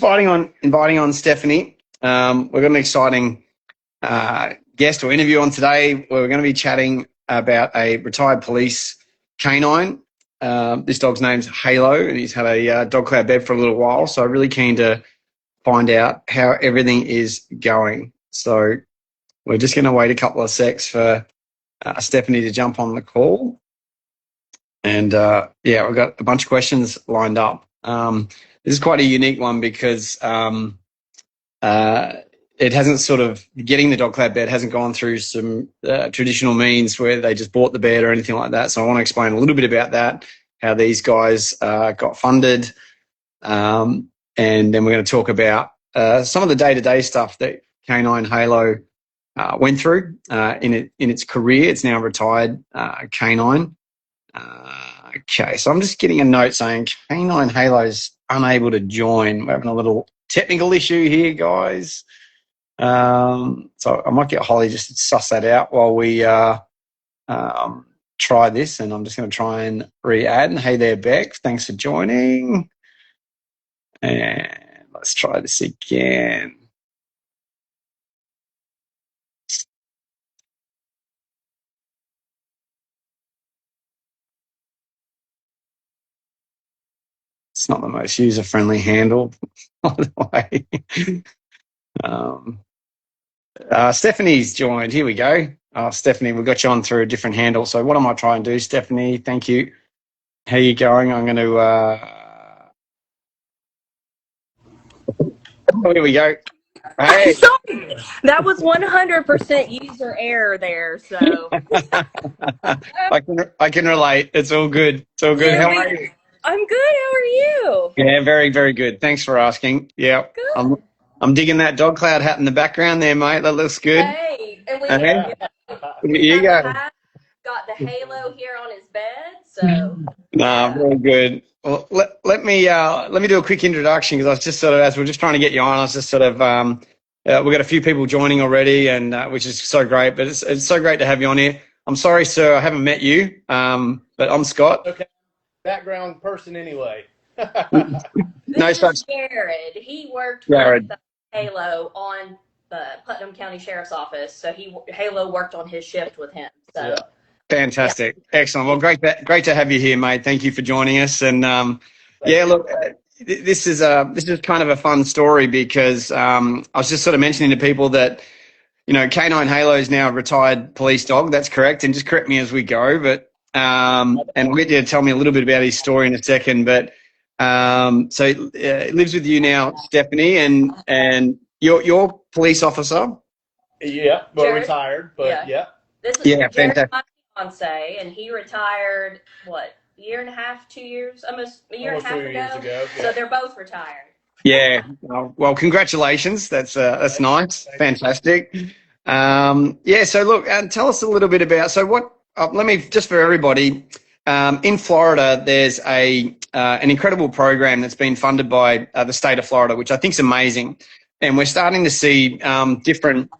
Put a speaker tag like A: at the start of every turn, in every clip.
A: inviting on Stephanie. We've got an exciting guest or interview on today where we're going to be chatting about a retired police canine. This dog's name's Harlow, and he's had a dog cloud bed for a little while, so I'm really keen to find out how everything is going. So we're just going to wait a couple of secs for Stephanie to jump on the call. And we've got a bunch of questions lined up. This is quite a unique one because it hasn't getting the dog cloud bed hasn't gone through some traditional means where they just bought the bed or anything like that. So I want to explain a little bit about that, how these guys got funded. And then we're going to talk about some of the day-to-day stuff that K9 Harlow went through in its career. It's now a retired canine. Okay, so I'm just getting a note saying K9 Harlow's unable to join. We're having a little technical issue here, guys. So I might get Holly just to suss that out while we try this, and I'm just going to try and re-add. And hey there, Beck. Thanks for joining. And let's try this again. It's not the most user-friendly handle, by the way. Stephanie's joined. Here we go. Stephanie, we got you on through a different handle. So what am I trying to do, Stephanie? Thank you. How are you going? I'm going to... here we go. Hey.
B: Sorry, that was 100% user error there. So
A: I can relate. It's all good. It's all good.
B: Yeah,
A: How are you?
B: I'm good. How are you?
A: Yeah, very, very good. Thanks for asking. Yeah,
B: Good.
A: I'm digging that dog cloud hat in the background there, mate. That looks good.
B: Hey, and we
A: You go.
B: got the Harlow here on his bed. So
A: Very good. Well, let me do a quick introduction because I was just as we're just trying to get you on, I was just we've got a few people joining already, and which is so great. But it's so great to have you on here. I'm sorry, sir, I haven't met you, but I'm Scott.
C: Okay, background person anyway.
B: This is Jared. He worked with Harlow on the Putnam County Sheriff's Office, so Harlow worked on his shift with him. So.
C: Yeah.
A: Fantastic. Yeah. Excellent. Well, great to have you here, mate. Thank you for joining us. And look, this is kind of a fun story because I was just mentioning to people that, K9 Harlow is now a retired police dog. That's correct. And just correct me as we go. But and we'll get you to tell me a little bit about his story in a second. But so it lives with you now, Stephanie, and you're police officer.
C: Yeah, well, retired, but yeah.
B: This is fantastic. Fiance, and he retired a year and a half, 2 years, almost a year and a half ago.
C: Yeah.
B: So they're both retired.
A: Yeah. Well, congratulations. That's nice. Fantastic. So look, tell us a little bit about. So what? Let me just for everybody. In Florida, there's an incredible program that's been funded by the state of Florida, which I think is amazing, and we're starting to see different.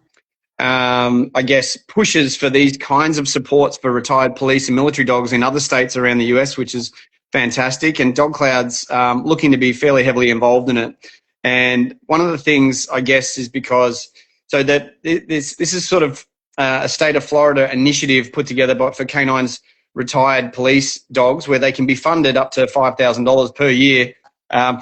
A: Pushes for these kinds of supports for retired police and military dogs in other states around the US, which is fantastic. And Dog Cloud's looking to be fairly heavily involved in it. And one of the things, I guess, is because that this is a state of Florida initiative put together for K9's retired police dogs, where they can be funded up to $5,000 per year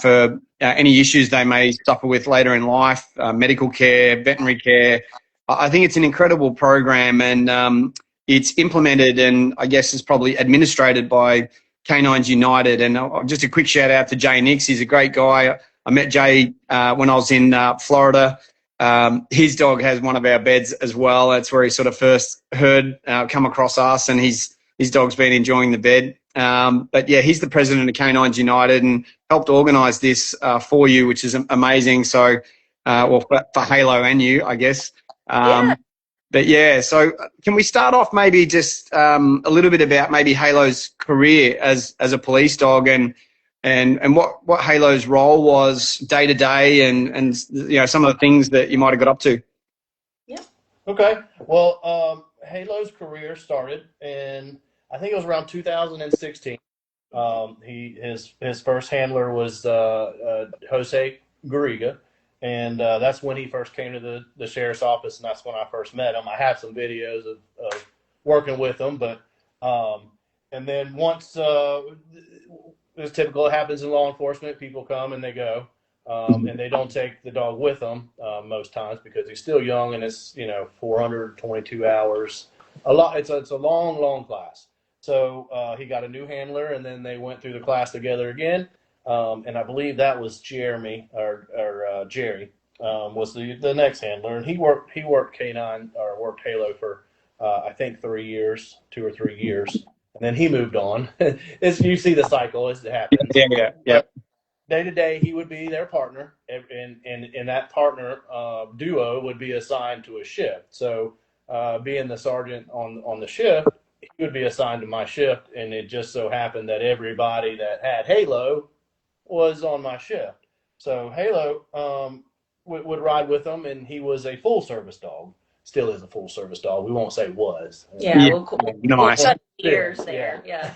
A: for any issues they may suffer with later in life, medical care, veterinary care. I think it's an incredible program, and it's implemented and I guess is probably administered by K9s United. And just a quick shout out to Jay Nix. He's a great guy. I met Jay when I was in Florida. His dog has one of our beds as well. That's where he first come across us, and his dog's been enjoying the bed. But yeah, he's the president of K9s United and helped organise this for you, which is amazing. So, for Harlow and you, I guess. But yeah, so can we start off maybe just a little bit about maybe Harlow's career as a police dog and what Harlow's role was day to day and some of the things that you might have got up to.
B: Yeah.
C: Okay. Well, Harlow's career started in I think it was around 2016. His first handler was Jose Garriga. And that's when he first came to the sheriff's office, and that's when I first met him. I have some videos of working with him, but and then once, as typical, it happens in law enforcement, people come and they go, and they don't take the dog with them most times because he's still young, and it's 422 hours. It's a long class. So he got a new handler, and then they went through the class together again. And I believe that was Jeremy or Jerry was the next handler, and he worked K9 or worked Harlow for I think 2 or 3 years, and then he moved on. You see the cycle as it happens.
A: Yeah.
C: Day to day, he would be their partner, and that partner duo would be assigned to a shift. So being the sergeant on the shift, he would be assigned to my shift, and it just so happened that everybody that had Harlow was on my shift. So Harlow would ride with him, and he was a full service dog. Still is a full service dog. We won't say was.
B: Yeah, cool.
A: Nice.
B: Years there, yeah.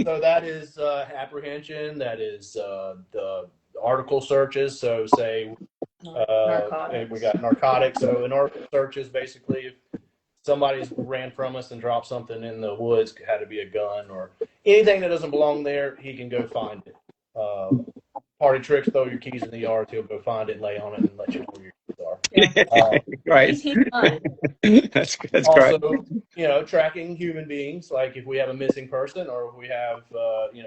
C: So that is apprehension. That is the article searches. So say we got narcotics. So an article search is basically if somebody's ran from us and dropped something in the woods, it had to be a gun or anything that doesn't belong there, he can go find it. Party tricks, throw your keys in the yard, he'll go find it, lay on it, and let you know where your keys are.
B: Yeah.
A: Great.
B: He's fun.
A: That's
C: also,
A: great.
C: Tracking human beings, like if we have a missing person or if we have,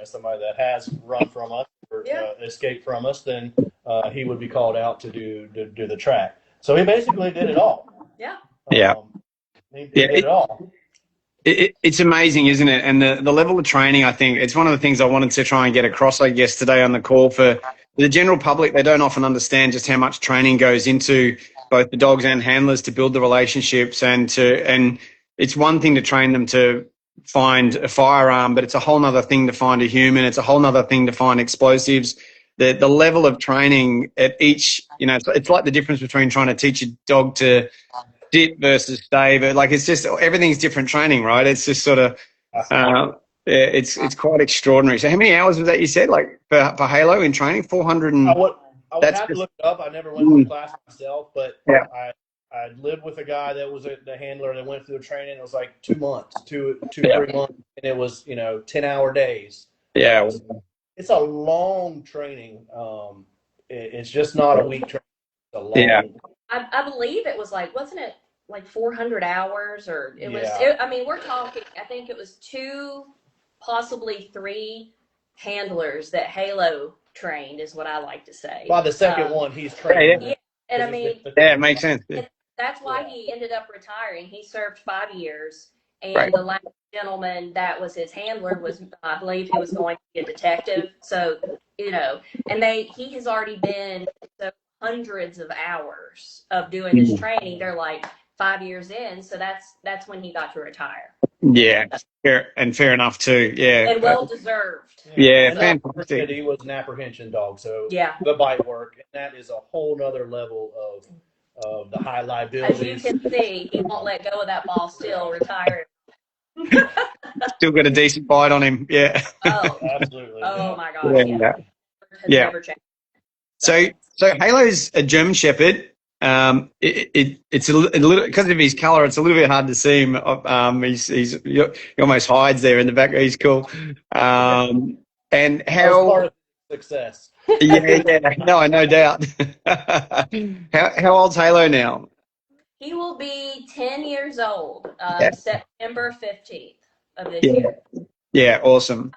C: somebody that has run from us or escaped from us, then he would be called out to do the track. So he basically did it all.
B: Yeah.
C: He did it all.
A: It's amazing, isn't it? And the level of training, I think, it's one of the things I wanted to try and get across, I guess, today on the call. For the general public, they don't often understand just how much training goes into both the dogs and handlers to build the relationships. And it's one thing to train them to find a firearm, but it's a whole other thing to find a human. It's a whole other thing to find explosives. The level of training at each, it's like the difference between trying to teach a dog to sit versus stay, but like it's just everything's different training, right? It's just sort of it's quite extraordinary. So how many hours was that you said, like for Harlow in training? 400 and
C: I would have to look it up. I never went to the class myself, but I lived with a guy that was the handler that went through the training. It was like 2 months, 3 months, and it was 10-hour days.
A: Yeah,
C: it's a long training. It's just not a week training. It's a long.
A: Yeah.
B: I believe it was wasn't it like 400 hours or it was, we're talking, I think it was 2, possibly 3 handlers that Harlow trained is what I like to say.
C: By the second one, he's trained.
B: Yeah, and
A: it makes sense.
B: That's why he ended up retiring. He served 5 years, and the last gentleman that was his handler was, I believe he was going to be a detective. So, and he has already been hundreds of hours of doing this training. They're like 5 years in, so that's when he got to retire.
A: Yeah, fair enough too. Yeah,
B: and well deserved.
A: Yeah, fantastic.
C: He was an apprehension dog, so
B: the
C: bite work, and that is a whole nother level of the high liabilities.
B: As you can see, he won't let go of that ball. Still retired.
A: Still got a decent bite on him. Yeah.
B: Oh,
C: absolutely.
B: Oh my gosh.
A: Yeah.
B: Never changed.
A: So Harlow's a German Shepherd. It's a little, because of his colour, it's a little bit hard to see him. He almost hides there in the back. He's cool. And how
C: part of success.
A: No doubt. How old's Harlow now?
B: He will be 10 years old, September 15th of this year.
A: Yeah, awesome.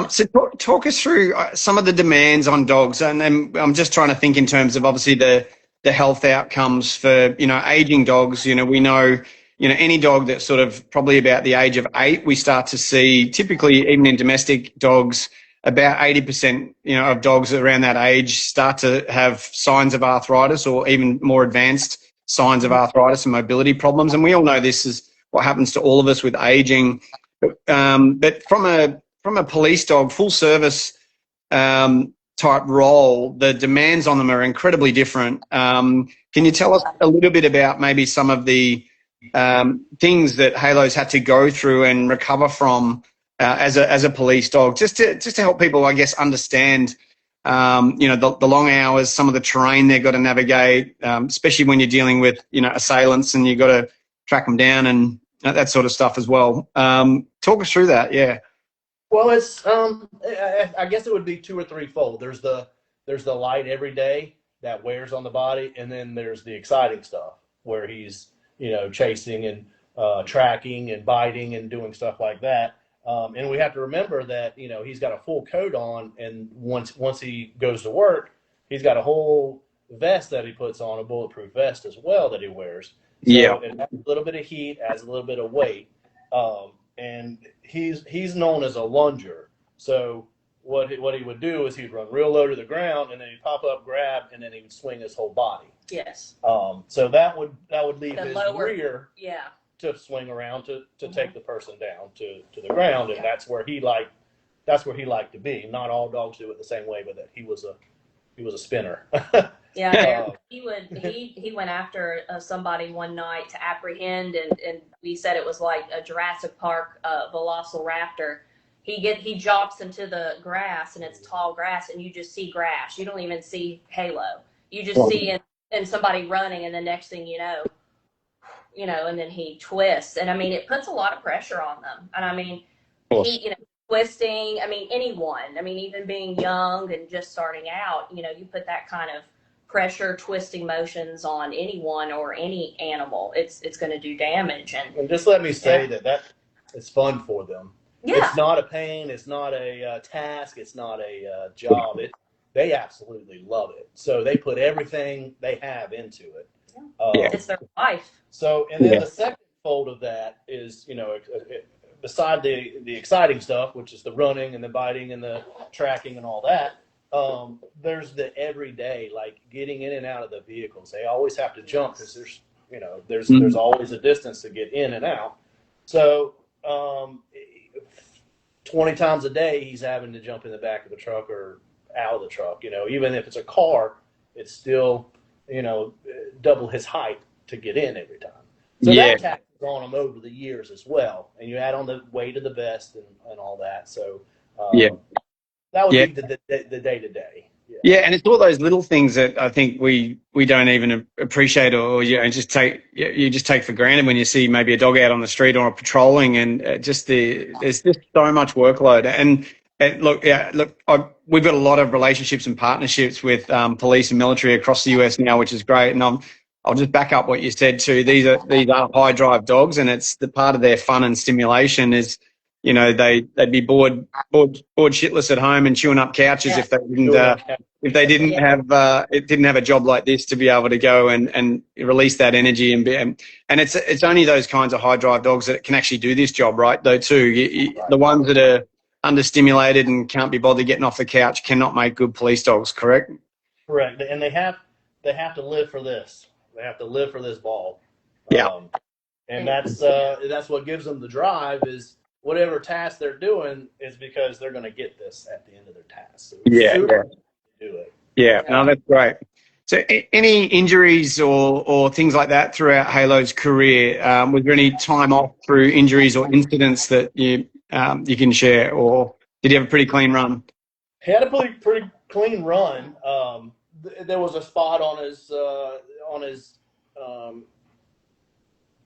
A: So talk us through some of the demands on dogs, and then I'm just trying to think in terms of obviously the health outcomes for aging dogs. We know any dog that's sort of probably about the age of 8, we start to see typically even in domestic dogs about 80% of dogs around that age start to have signs of arthritis or even more advanced signs of arthritis and mobility problems, and we all know this is what happens to all of us with aging. But from a police dog, full service type role, the demands on them are incredibly different. Can you tell us a little bit about maybe some of the things that Harlow's had to go through and recover from as a police dog, just to help people, I guess, understand you know, the long hours, some of the terrain they've got to navigate, especially when you're dealing with, you know, assailants and you've got to track them down and that sort of stuff as well. Talk us through that. Yeah.
C: Well, it's I guess it would be two or threefold. There's the light every day that wears on the body, and then there's the exciting stuff where he's, you know, chasing and tracking and biting and doing stuff like that. And we have to remember that, you know, he's got a full coat on, and once he goes to work, he's got a whole vest that he puts on, a bulletproof vest as well that he wears. So
A: Yeah.
C: it has a little bit of heat, adds a little bit of weight, and he's known as a lunger. So what he would do is he'd run real low to the ground, and then he'd pop up, grab, and then he would swing his whole body.
B: Yes.
C: So that would leave
B: The
C: his
B: lower,
C: rear
B: yeah,
C: to swing around to take the person down to the ground, and that's where he liked to be. Not all dogs do it the same way, but that he was a spinner.
B: yeah. He went after somebody one night to apprehend, and we said it was like a Jurassic Park velociraptor. He jumps into the grass, and it's tall grass, and you just see grass. You don't even see Halo. You just see and somebody running, and the next thing you know, and then he twists. And I mean, it puts a lot of pressure on them. And I mean, twisting, I mean, anyone, I mean, even being young and just starting out, you put that kind of pressure, twisting motions on anyone or any animal, it's going to do damage.
C: And just let me say that it's fun for them.
B: Yeah.
C: It's not a pain. It's not a task. It's not a job. They absolutely love it. So they put everything they have into it.
B: It's their life.
C: So, and then the second fold of that is, beside the exciting stuff, which is the running and the biting and the tracking and all that, there's the everyday, like getting in and out of the vehicles. They always have to jump because there's always a distance to get in and out. So 20 times a day, he's having to jump in the back of the truck or out of the truck. Even if it's a car, it's still, double his height to get in every time. So that taxes on him over the years as well. And you add on the weight of the vest and all that. So that would be the day-to-day.
A: Yeah, and it's all those little things that I think we don't even appreciate, or you just take for granted when you see maybe a dog out on the street or patrolling, and there's just so much workload. And we've got a lot of relationships and partnerships with police and military across the US now, which is great. And I'll just back up what you said too. These are high drive dogs, and it's the part of their fun and stimulation is, they'd be bored shitless at home and chewing up couches if they didn't have a job like this to be able to go and release that energy and it's only those kinds of high drive dogs that can actually do this job, right? Though too, the ones that are understimulated and can't be bothered getting off the couch cannot make good police dogs. Correct.
C: And they have to live for this. They have to live for this ball. And that's what gives them the drive is. Whatever task they're doing is because they're going to get this at the end of their task. So do it.
A: No, that's great. So any injuries or things like that throughout Halo's career? Was there any time off through injuries or incidents that you can share, or did he have a pretty clean run?
C: He had a pretty clean run. There was a spot on his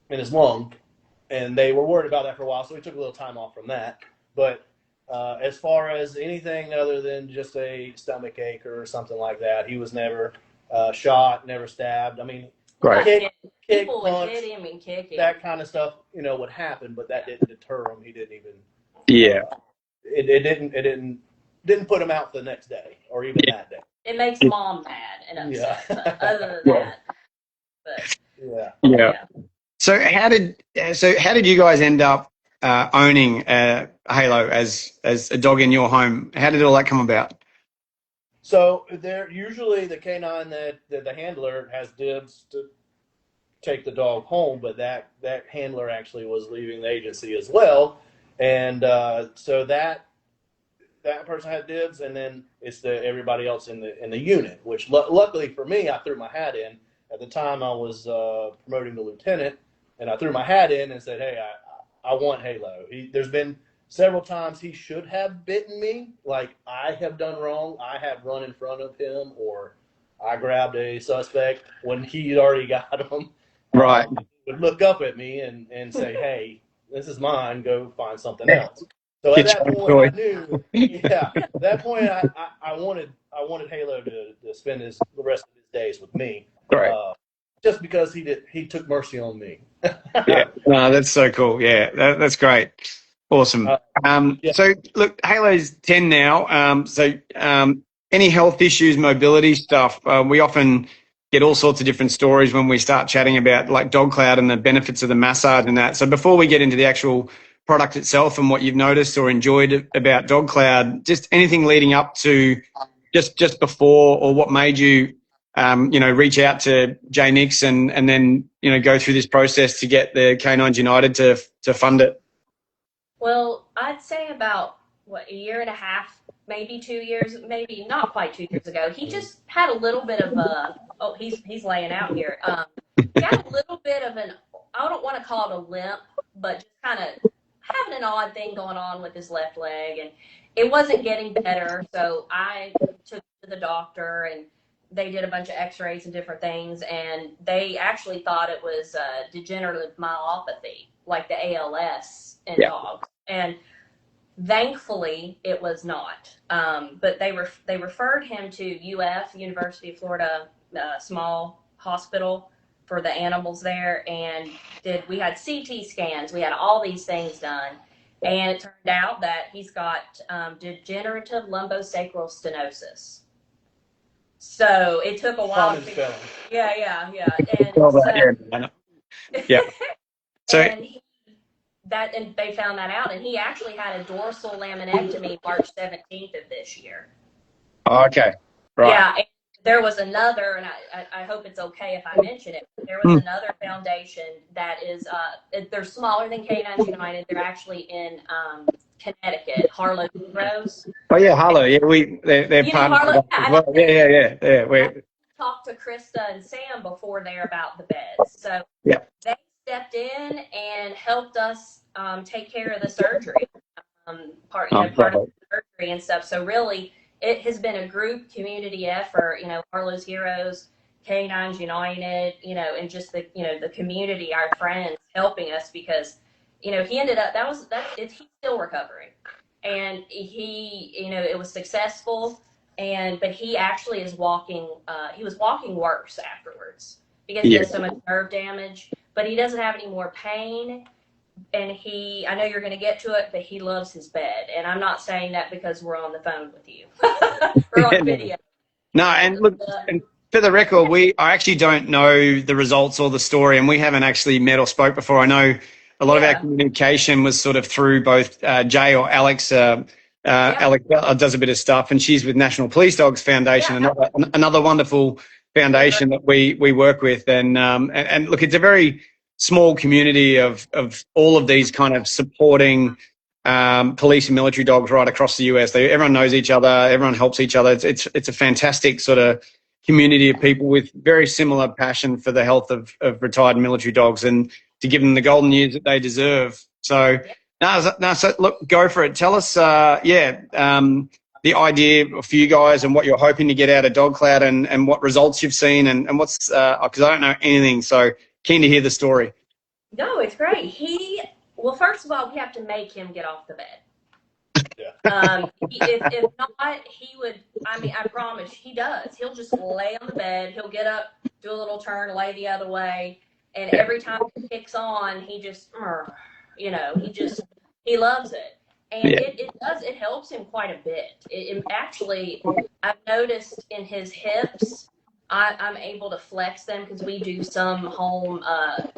C: in his lung. And they were worried about that for a while, so we took a little time off from that. But as far as anything other than just a stomach ache or something like that, he was never shot, never stabbed. I mean,
B: People would hit him and kick him.
C: That kind of stuff, would happen, but that didn't deter him. He didn't even. It didn't put him out the next day or even that day.
B: It makes mom mad and upset. But other than that, but
A: So how did you guys end up owning Halo as a dog in your home? How did all that come about?
C: So usually the K9 that the handler has dibs to take the dog home, but that handler actually was leaving the agency as well, and so that person had dibs, and then it's everybody else in the unit. Which luckily for me, I threw my hat in. At the time, I was promoting to lieutenant. And I threw my hat in and said, "Hey, I want Halo." There's been several times he should have bitten me, like I have done wrong. I have run in front of him, or I grabbed a suspect when he'd already got him.
A: Right.
C: He would look up at me and say, "Hey, this is mine. Go find something else." So at
A: Get
C: that
A: your
C: point,
A: toy.
C: I knew. Yeah, at that point, I wanted Halo to spend the rest of his days with me,
A: Great.
C: just because he took mercy on me.
A: Yeah. No, that's so cool. Yeah, that's great. Awesome.
C: Yeah.
A: So look, Halo's 10 now. Any health issues, mobility stuff, we often get all sorts of different stories when we start chatting about like dog cloud and the benefits of the massage and that. So before we get into the actual product itself and what you've noticed or enjoyed about dog cloud, just anything leading up to just before, or what made you reach out to J Nix and then, go through this process to get the K9s United to fund it?
B: Well, I'd say about a year and a half, maybe 2 years, maybe not quite 2 years ago. He just had a little bit of a, oh, he's laying out here. He had a little bit of an, I don't want to call it a limp, but just kind of having an odd thing going on with his left leg, and it wasn't getting better. So I took him to the doctor, and they did a bunch of x-rays and different things, and they actually thought it was degenerative myelopathy, like the ALS in dogs. And thankfully it was not. But they referred him to University of Florida, small hospital for the animals there, and we had CT scans, we had all these things done, and it turned out that he's got degenerative lumbosacral stenosis. So it took a while. Yeah. And
A: So
B: and they found that out, and he actually had a dorsal laminectomy March 17th of this year.
A: okay, right.
B: Yeah, and there was another, and I hope it's okay if I mention it. There was another foundation that is, they're smaller than K9s United. They're actually in Connecticut, Harlow Heroes.
A: Oh yeah, Harlow. Yeah, they're part of
B: Harlow?
A: as well. Yeah.
B: I talked to Krista and Sam before there about the beds. So they stepped in and helped us take care of the surgery, part of the surgery and stuff. So really, it has been a group community effort. Harlow's Heroes, K9s United, and just the community, our friends helping us, because he ended up he's still recovering, and it was successful. But he actually is walking. He was walking worse afterwards because he has so much nerve damage. But he doesn't have any more pain. And I know you're going to get to it, but he loves his bed. And I'm not saying that because we're on the phone with you. We're on video.
A: No, and look, and for the record, I actually don't know the results or the story, and we haven't actually met or spoke before. I know a lot of our communication was sort of through both Jay or Alex. Alex does a bit of stuff, and she's with National Police Dogs Foundation, another wonderful foundation that we work with. And look, it's a very small community of all of these kind of supporting police and military dogs right across the US. Everyone knows each other, everyone helps each other. It's a fantastic sort of community of people with very similar passion for the health of retired military dogs and to give them the golden years that they deserve. So, so look, go for it. Tell us, the idea for you guys and what you're hoping to get out of Dog Cloud and what results you've seen and what's, because I don't know anything, so keen to hear the story.
B: No, it's great. Well, first of all, we have to make him get off the bed. If not, he would, I promise, he does. He'll just lay on the bed. He'll get up, do a little turn, lay the other way. And every time he kicks on, he just, he loves it. And it helps him quite a bit. It actually, I've noticed in his hips, I'm able to flex them because we do some home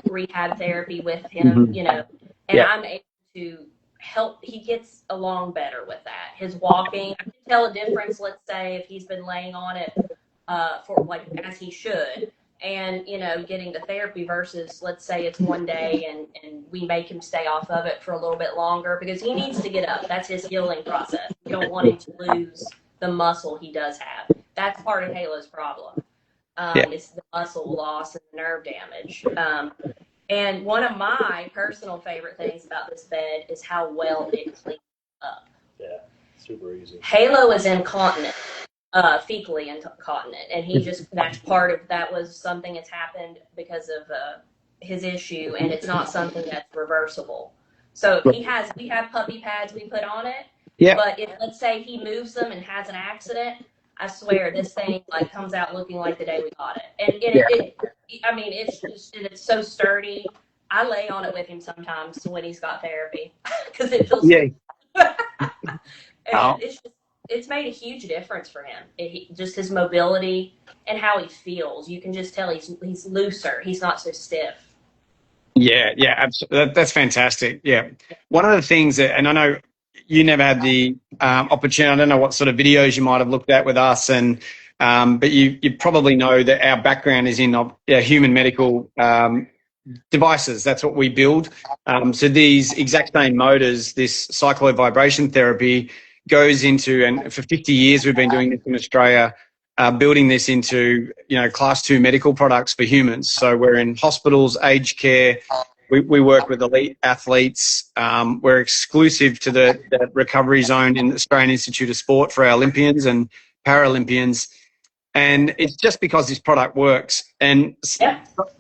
B: rehab therapy with him, and I'm able to help. He gets along better with that. His walking, I can tell a difference, let's say, if he's been laying on it for as he should, and getting the therapy versus, let's say, it's one day and we make him stay off of it for a little bit longer because he needs to get up. That's his healing process. We don't want him to lose the muscle he does have. That's part of Halo's problem. It's the muscle loss and the nerve damage. And one of my personal favorite things about this bed is how well it cleans up.
C: Yeah, super easy.
B: Halo is incontinent, fecally incontinent, and he just, that was something that's happened because of his issue, and it's not something that's reversible. So we have puppy pads we put on it,
A: Yeah.
B: but if, let's say, he moves them and has an accident, I swear this thing like comes out looking like the day we got it. And I mean, it's just, and it's so sturdy. I lay on it with him sometimes when he's got therapy because it feels
A: Yeah.
B: and it's made a huge difference for him. Just his mobility and how he feels. You can just tell he's looser. He's not so stiff.
A: Yeah, yeah, absolutely. That's fantastic. Yeah. One of the things that, and I know you never had the opportunity, I don't know what sort of videos you might have looked at with us, and but you probably know that our background is in human medical devices. That's what we build. So these exact same motors, this cycloid vibration therapy goes into, and for 50 years we've been doing this in Australia, building this into, class 2 medical products for humans. So we're in hospitals, aged care. We work with elite athletes. We're exclusive to the recovery zone in the Australian Institute of Sport for our Olympians and Paralympians. And it's just because this product works. And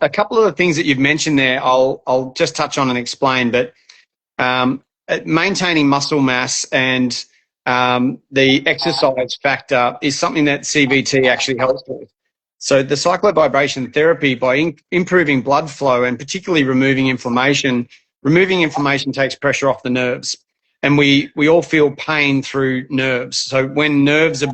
A: a couple of the things that you've mentioned there, I'll just touch on and explain. But maintaining muscle mass and the exercise factor is something that CVT actually helps with. So the cycloid vibration therapy, by improving blood flow and particularly removing inflammation takes pressure off the nerves. And we all feel pain through nerves. So when nerves are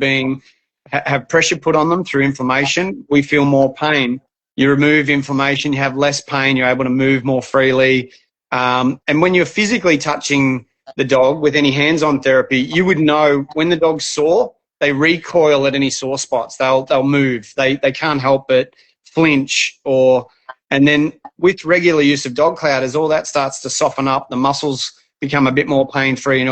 A: have pressure put on them through inflammation, we feel more pain. You remove inflammation, you have less pain, you're able to move more freely. And when you're physically touching the dog with any hands-on therapy, you would know when the dog's sore, they recoil at any sore spots. They'll move. They can't help but flinch. And then with regular use of dog cloud, as all that starts to soften up, the muscles become a bit more pain-free.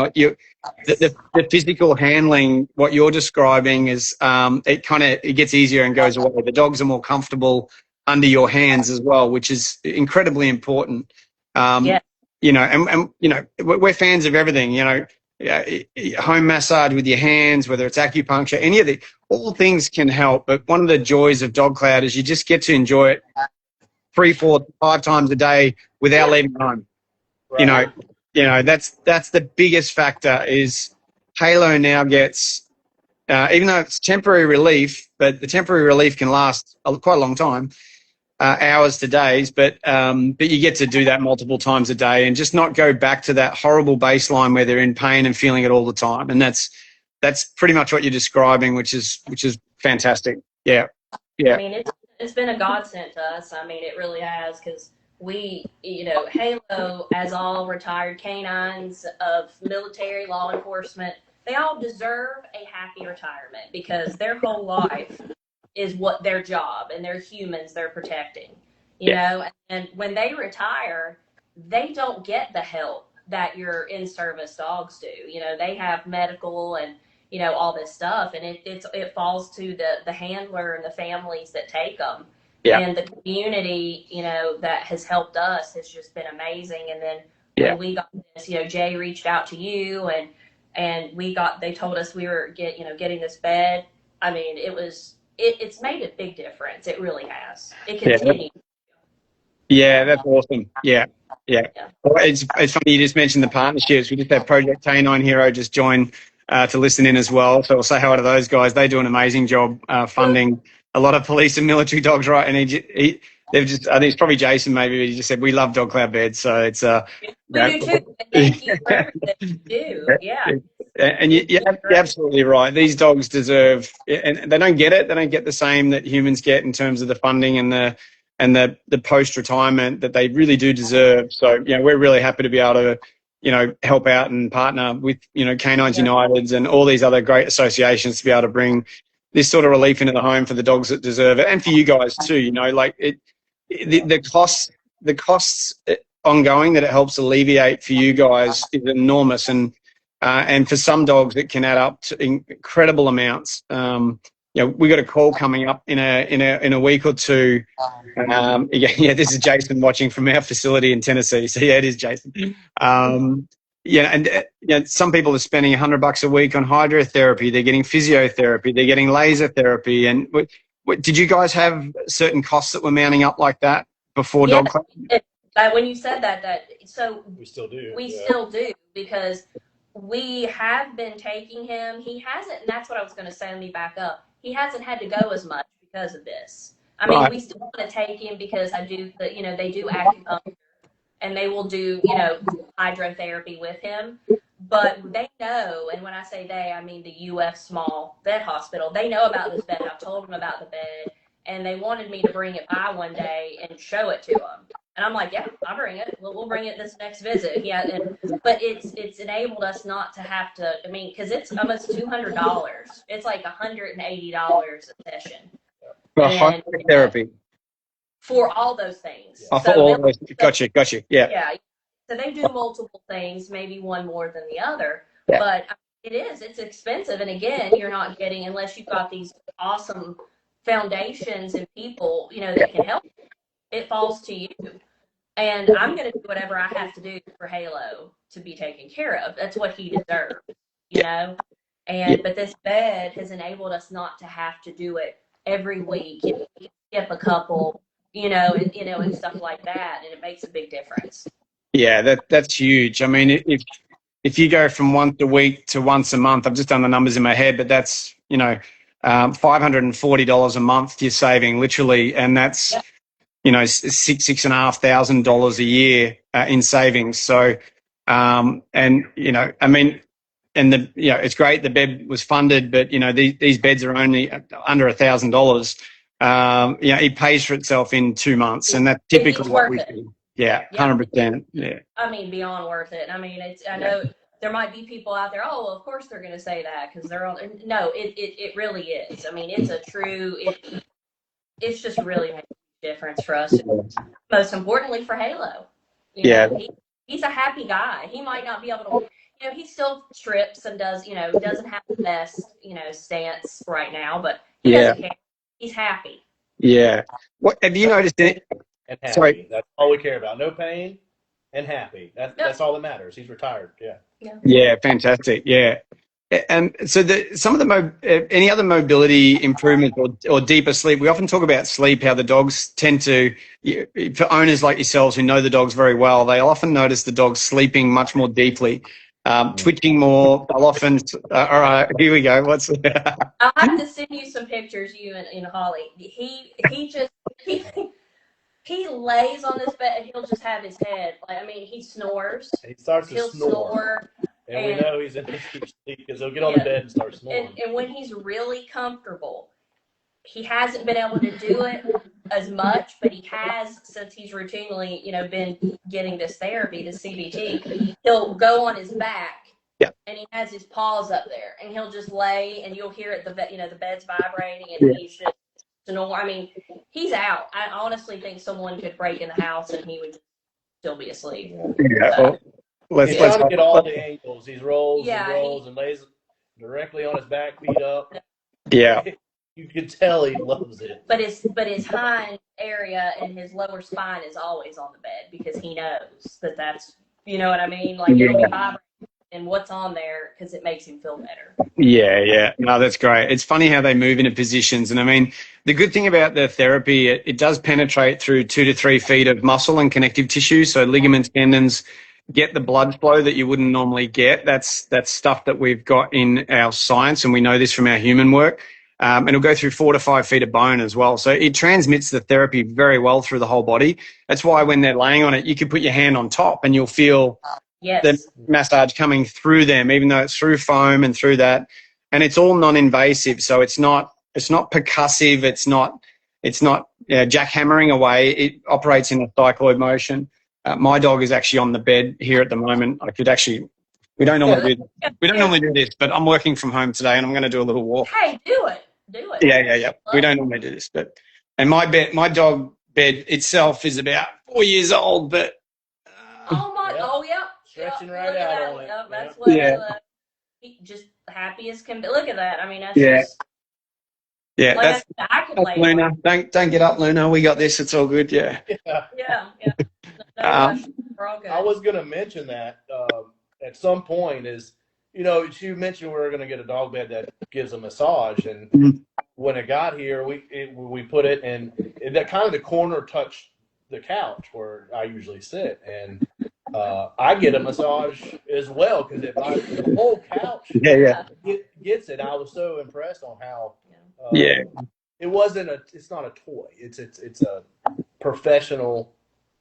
A: The physical handling, what you're describing, is it gets easier and goes away. The dogs are more comfortable under your hands as well, which is incredibly important. We're fans of everything, home massage with your hands, whether it's acupuncture, all things can help. But one of the joys of dog cloud is you just get to enjoy it 3, 4, 5 times a day without leaving home. Right. That's the biggest factor. Is Halo now gets, even though it's temporary relief, but the temporary relief can last quite a long time, hours to days. But you get to do that multiple times a day and just not go back to that horrible baseline where they're in pain and feeling it all the time. And that's pretty much what you're describing, which is fantastic. Yeah.
B: I mean, it's been a godsend to us. I mean, it really has, because we, Halo, as all retired K9s of military, law enforcement, they all deserve a happy retirement because their whole life is what their job, and they're humans they're protecting, you know, and when they retire, they don't get the help that your in-service dogs do. They have medical and, all this stuff, and it falls to the handler and the families that take them. Yeah. And the community, that has helped us has just been amazing. And then when we got this, Jay reached out to you, and they told us we were getting this bed. I mean, it's made a big difference. It really has. It continues.
A: Yeah, that's awesome. Yeah. Well, it's funny you just mentioned the partnerships. We just had Project K9 Hero just join to listen in as well. So we'll say hello to those guys. They do an amazing job funding a lot of police and military dogs, right? And they've just, I think it's probably Jason maybe, but he just said, we love dog cloud beds. So it's
B: we do too. Thank you for everything you do. Yeah.
A: And you're absolutely right. These dogs deserve, and they don't get it. They don't get the same that humans get in terms of the funding and the post-retirement that they really do deserve. So, we're really happy to be able to, help out and partner with, K9s United and all these other great associations to be able to bring this sort of relief into the home for the dogs that deserve it, and for you guys too. The costs ongoing that it helps alleviate for you guys is enormous, and for some dogs it can add up to incredible amounts. we got a call coming up in a week or two. This is Jason watching from our facility in Tennessee. So yeah, it is Jason. Some people are spending $100 a week on hydrotherapy. They're getting physiotherapy. They're getting laser therapy. And did you guys have certain costs that were mounting up like that before Dog Club?
B: When you said that, so
C: we still do.
B: We still do, because we have been taking him. He hasn't, and that's what I was going to say. Let me back up. He hasn't had to go as much because of this. I mean, we still want to take him because they do acupuncture, and they will do, hydrotherapy with him. But they know, and when I say they, I mean the UF Small Vet Hospital. They know about this bed. I've told them about the bed, and they wanted me to bring it by one day and show it to them. And I'm like, yeah, I'll bring it. We'll bring it this next visit. Yeah, but it's enabled us not to have to. I mean, because it's almost $200. It's like $180 a session.
A: For hydrotherapy.
B: For all those things.
A: Oh, for all those. Gotcha. Yeah.
B: Yeah. So they do multiple things, maybe one more than the other. Yeah. But it's expensive. And again, you're not getting, unless you've got these awesome foundations and people, that can help. It falls to you. And I'm going to do whatever I have to do for Harlow to be taken care of. That's what he deserves, you know? But this bed has enabled us not to have to do it every week. You can skip a couple, and stuff like that. And it makes a big difference. Yeah,
A: that's huge. I mean, if you go from once a week to once a month, I've just done the numbers in my head, but that's, $540 a month you're saving literally. And that's, $6,500 a year in savings. So, it's great. The bed was funded, but these beds are only under $1,000. It pays for itself in 2 months, and that's typically what we do. Yeah, 100%. Yeah.
B: I mean, beyond worth it. I mean, I know there might be people out there. Oh, well, of course they're going to say that because they're on. No, it really is. I mean, it's a true. It's just really makes a difference for us. Most importantly, for Harlow. He's a happy guy. He might not be able to. He still trips and doesn't have the best stance right now, but he doesn't care. He's happy.
A: Yeah. What have you noticed?
C: And happy. Sorry. That's all we care about. No pain and happy. That's all that matters. He's retired. Yeah.
A: Yeah. Fantastic. Yeah. And so any other mobility improvements or deeper sleep? We often talk about sleep, how the dogs tend to, for owners like yourselves who know the dogs very well, they often notice the dogs sleeping much more deeply, twitching more. They'll often, all right, here we go.
B: I'll have to send you some pictures, you and Holly. He lays on this bed and he'll just have his head. He snores.
C: He starts to snore. And we know he's in his deep sleep because he'll get on the bed and start snoring.
B: And when he's really comfortable, he hasn't been able to do it as much, but he has, since he's routinely, been getting this therapy, this CBT, he'll go on his back.
A: Yeah.
B: And he has his paws up there, and he'll just lay, and you'll hear it, the bed's vibrating, and he's just snore. I mean, he's out. I honestly think someone could break in the house, and he would still be asleep.
A: Yeah.
C: He's trying to get all the angles. He rolls and rolls and lays directly on his back, feet up.
A: Yeah.
C: You can tell he loves it.
B: But his hind area and his lower spine is always on the bed because he knows that's, you know what I mean? It'll be vibrating and what's on there because it makes him feel better.
A: Yeah. No, that's great. It's funny how they move into positions. And I mean, the good thing about the therapy, it does penetrate through 2 to 3 feet of muscle and connective tissue. So ligaments, tendons, get the blood flow that you wouldn't normally get. That's stuff that we've got in our science, and we know this from our human work. And it'll go through 4 to 5 feet of bone as well. So it transmits the therapy very well through the whole body. That's why when they're laying on it, you can put your hand on top and you'll feel the massage coming through them, even though it's through foam and through that. And it's all non-invasive. So it's not percussive. It's not jackhammering away. It operates in a cycloid motion. My dog is actually on the bed here at the moment. We don't normally do this, but I'm working from home today and I'm going to do a little walk.
B: Hey, do it.
A: Yeah. We don't normally do this, and my dog bed itself is about 4 years old, but.
C: Stretching right out on it.
B: That's what. Just happy as can be. Look at that. I mean, that's just.
A: Yeah,
B: Like I said, I could lay
A: Luna.
B: on.
A: Don't get up, Luna. We got this. It's all good. Yeah.
B: Yeah, yeah. No
A: Um,
B: rush. We're all good.
C: I was going to mention that at some point is, you mentioned we were going to get a dog bed that gives a massage, and when it got here, we put it in that kind of the corner touched the couch where I usually sit, and I get a massage as well because the whole couch
A: yeah.
C: gets it. I was so impressed on how
A: Yeah.
C: it's not a toy. It's a professional.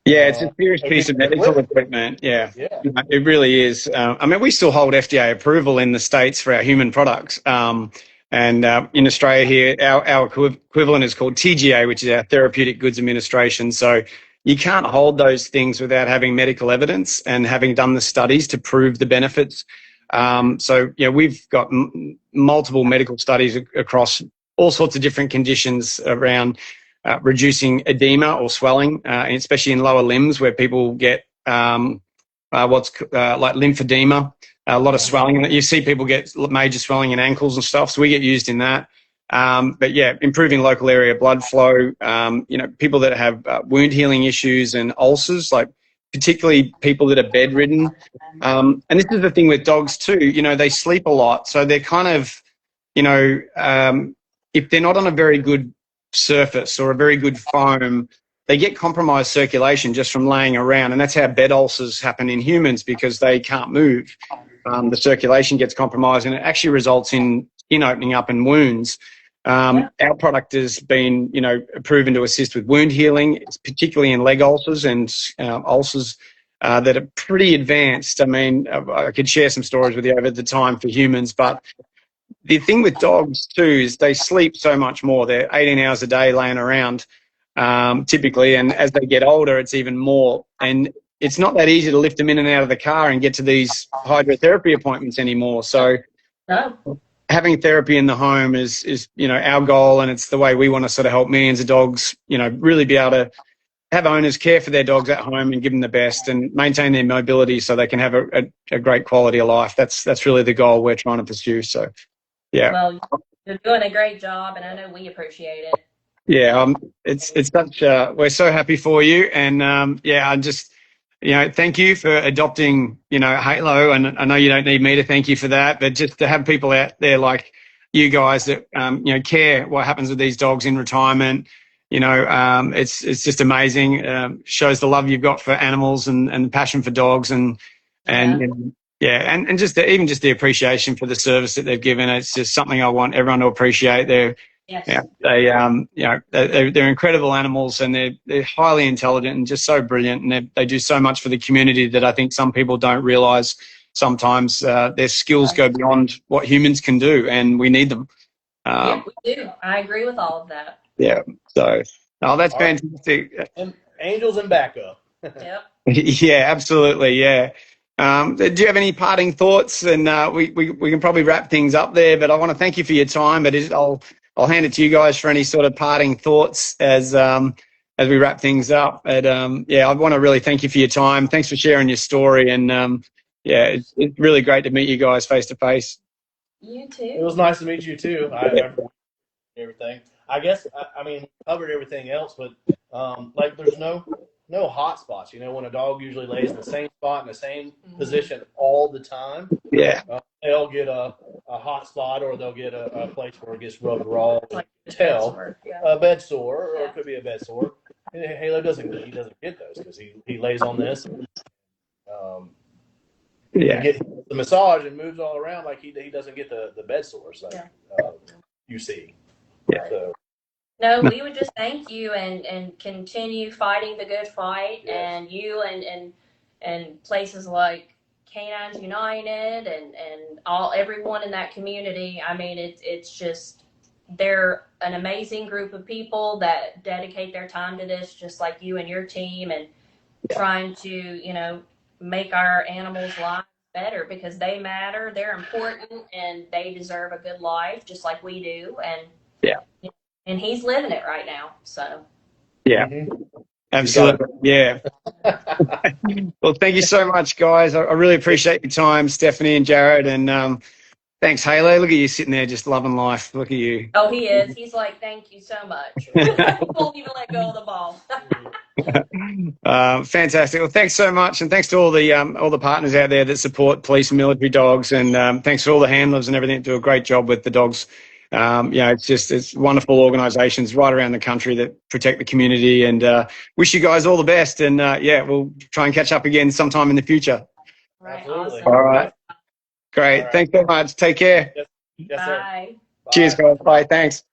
A: Yeah, it's a serious
C: Piece
A: piece of
C: of
A: medical
C: equipment.
A: equipment. Yeah,
C: Yeah.
A: it really is. I mean, we still hold FDA approval in the States for our human products. And in Australia here, our equivalent is called TGA, which is our Therapeutic Goods Administration. So you can't hold those things without having medical evidence and having done the studies to prove the benefits. So, we've got multiple medical studies across all sorts of different conditions around reducing edema or swelling, especially in lower limbs where people get what's like lymphedema, a lot of swelling. You see people get major swelling in ankles and stuff, so we get used in that. But yeah, improving local area blood flow, people that have wound healing issues and ulcers, like particularly people that are bedridden. And this is the thing with dogs too, they sleep a lot. So they're kind of, if they're not on a very good surface or a very good foam, they get compromised circulation just from laying around. And that's how bed ulcers happen in humans because they can't move. The circulation gets compromised and it actually results in skin opening up and wounds. Our product has been, proven to assist with wound healing, particularly in leg ulcers and ulcers that are pretty advanced. I mean, I could share some stories with you over the time for humans, but the thing with dogs too is they sleep so much more. They're 18 hours a day laying around typically, and as they get older, it's even more. And it's not that easy to lift them in and out of the car and get to these hydrotherapy appointments anymore. So having therapy in the home is our goal, and it's the way we want to sort of help millions of dogs, really be able to have owners care for their dogs at home and give them the best and maintain their mobility so they can have a great quality of life. That's really the goal we're trying to pursue. So, yeah.
B: Well, you're doing a great job, and I know we appreciate it.
A: Yeah, it's such. We're so happy for you, and I just, thank you for adopting, Halo, and I know you don't need me to thank you for that, but just to have people out there like you guys that care what happens with these dogs in retirement, it's just amazing. Shows the love you've got for animals and the passion for dogs, and just the appreciation for the service that they've given. It's just something I want everyone to appreciate. They're incredible animals, and they're highly intelligent and just so brilliant, and they do so much for the community that I think some people don't realise. Sometimes their skills go beyond what humans can do, and we need them.
B: We do. I agree with all of that.
A: Yeah. So, that's fantastic.
C: And angels and backup.
B: Yep.
A: Yeah, absolutely. Yeah. Do you have any parting thoughts? And we can probably wrap things up there, but I want to thank you for your time. But I'll hand it to you guys for any sort of parting thoughts as we wrap things up. But I want to really thank you for your time. Thanks for sharing your story. And it's really great to meet you guys face to face.
B: You too.
C: It was nice to meet you too. Everything. I guess I mean covered everything else, but like there's no hot spots. When a dog usually lays in the same spot in the same position all the time.
A: Yeah.
C: They'll get a hot spot, or they'll get a place where it gets rubbed raw. Like a bed sore, or it could be a bed sore. Halo doesn't get those because he lays on this. Gets the massage and moves all around like he doesn't get the bed sores like you see.
A: Yeah.
C: So.
B: No, we would just thank you and continue fighting the good fight, and you and places like K9s United and everyone in that community. I mean, it's just they're an amazing group of people that dedicate their time to this, just like you and your team, and trying to make our animals' lives better because they matter, they're important, and they deserve a good life just like we do. And he's living it right now. So.
A: Yeah. Absolutely. Yeah. Well, thank you so much, guys. I really appreciate your time, Stephanie and Jared. And Thanks, Halo. Look at you sitting there just loving life. Look at you.
B: Oh, he is. He's like, thank you so much. He won't even let go of the ball.
A: Fantastic. Well, thanks so much, and thanks to all the partners out there that support police and military dogs, and thanks to all the handlers and everything that do a great job with the dogs. It's wonderful organisations right around the country that protect the community, and wish you guys all the best. And we'll try and catch up again sometime in the future.
B: Right.
C: Absolutely.
B: Awesome.
A: All right. Great.
C: All right.
A: Thanks so much. Take care.
C: Yes, sir.
B: Bye.
C: Bye.
A: Cheers, guys. Bye. Thanks.